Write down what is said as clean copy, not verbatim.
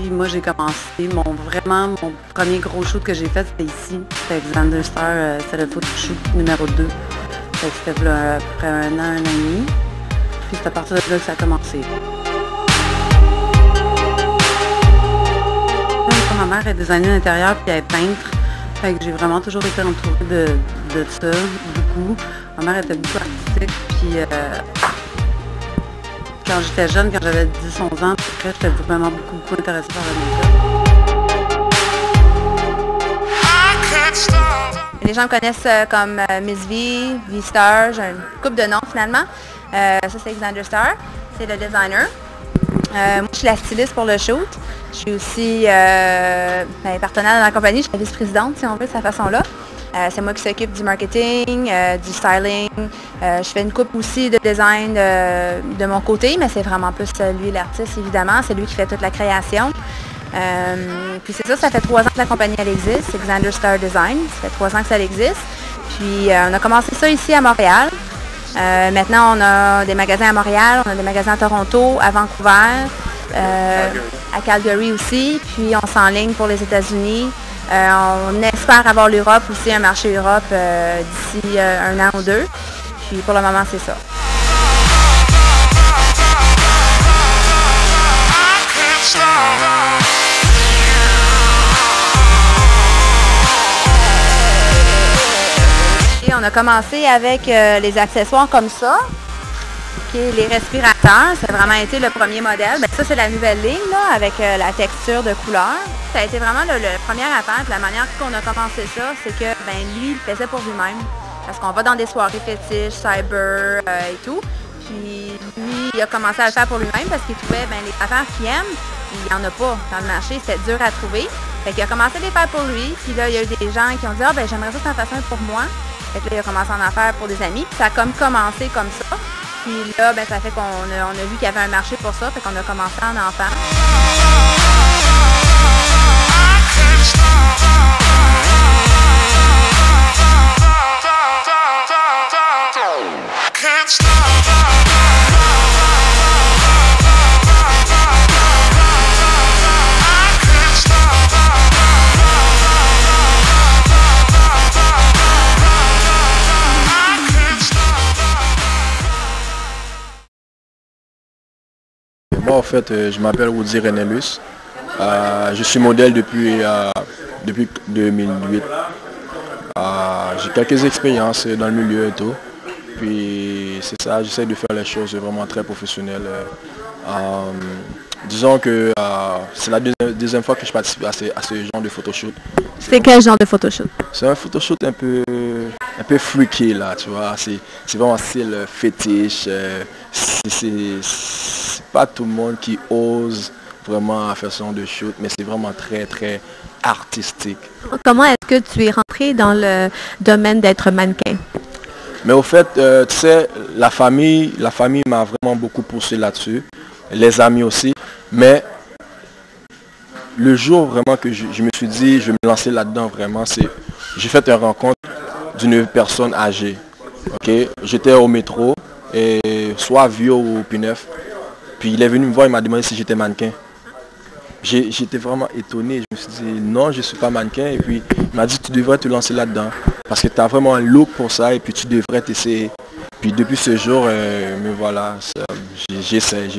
Puis moi, j'ai commencé, vraiment, mon premier gros shoot que j'ai fait, c'était ici. C'était Xander Star, c'était le photoshoot numéro 2. C'était là, à peu près un an et demi. Puis c'est à partir de là que ça a commencé. Ma mère est designer d'intérieur puis elle est peintre. Fait que j'ai vraiment toujours été entourée de ça, beaucoup. Ma mère était beaucoup artistique, puis quand j'étais jeune, quand j'avais 10-11 ans, j'étais vraiment beaucoup intéressée par le make-up. Les gens me connaissent comme Miss V, V-Star, j'ai une couple de noms finalement. Ça c'est Xander Star, c'est le designer. Moi je suis la styliste pour le shoot. Je suis aussi partenaire dans la compagnie, je suis la vice-présidente si on veut de cette façon-là. C'est moi qui s'occupe du marketing, du styling. Je fais une coupe aussi de design de mon côté, mais c'est vraiment plus lui l'artiste évidemment, c'est lui qui fait toute la création. Puis c'est ça fait 3 ans que la compagnie elle existe, c'est Xander Star Design, ça fait 3 ans que ça existe. Puis on a commencé ça ici à Montréal. Maintenant on a des magasins à Montréal, on a des magasins à Toronto, à Vancouver. À Calgary aussi, puis on s'enligne pour les États-Unis. On espère avoir l'Europe aussi, un marché Europe d'ici un an ou 2. Puis pour le moment, c'est ça. Et on a commencé avec les accessoires comme ça. Les respirateurs, ça a vraiment été le premier modèle. Bien, ça, c'est la nouvelle ligne là, avec la texture de couleur. Ça a été vraiment le premier affaire. La manière qu'on a commencé ça, c'est que lui, il le faisait pour lui-même. Parce qu'on va dans des soirées fétiches, cyber et tout. Puis lui, il a commencé à le faire pour lui-même parce qu'il trouvait les affaires qu'il aime, il n'y en a pas dans le marché, c'était dur à trouver. Fait qu'il a commencé à les faire pour lui. Puis là, il y a eu des gens qui ont dit « Ah, j'aimerais ça que tu en fasses un pour moi. » Fait que là, il a commencé à en faire pour des amis. Puis ça a comme commencé comme ça. Puis là, ça fait qu'on a vu qu'il y avait un marché pour ça, fait qu'on a commencé à en faire. Moi, en fait, je m'appelle Woody Renelus. Je suis modèle depuis 2008. J'ai quelques expériences dans le milieu et tout. Puis c'est ça, j'essaie de faire les choses vraiment très professionnelles. Disons que c'est la deuxième fois que je participe à ce genre de photoshoot. C'est quel genre de photoshoot? C'est un photoshoot un peu freaky là, tu vois. C'est vraiment style fétiche. C'est pas tout le monde qui ose vraiment faire ce genre de shoot, mais c'est vraiment très très artistique. Comment est-ce que tu es rentré dans le domaine d'être mannequin? Mais au fait, tu sais, la famille m'a vraiment beaucoup poussé là-dessus, les amis aussi, mais le jour vraiment que je me suis dit, je vais me lancer là-dedans vraiment, j'ai fait une rencontre d'une personne âgée. Okay? J'étais au métro, et soit vieux ou P9, puis il est venu me voir, il m'a demandé si j'étais mannequin. J'étais vraiment étonné, je me suis dit non, je ne suis pas mannequin, et puis il m'a dit tu devrais te lancer là-dedans, parce que tu as vraiment un look pour ça, et puis tu devrais t'essayer. Puis depuis ce jour, me voilà, j'essaie.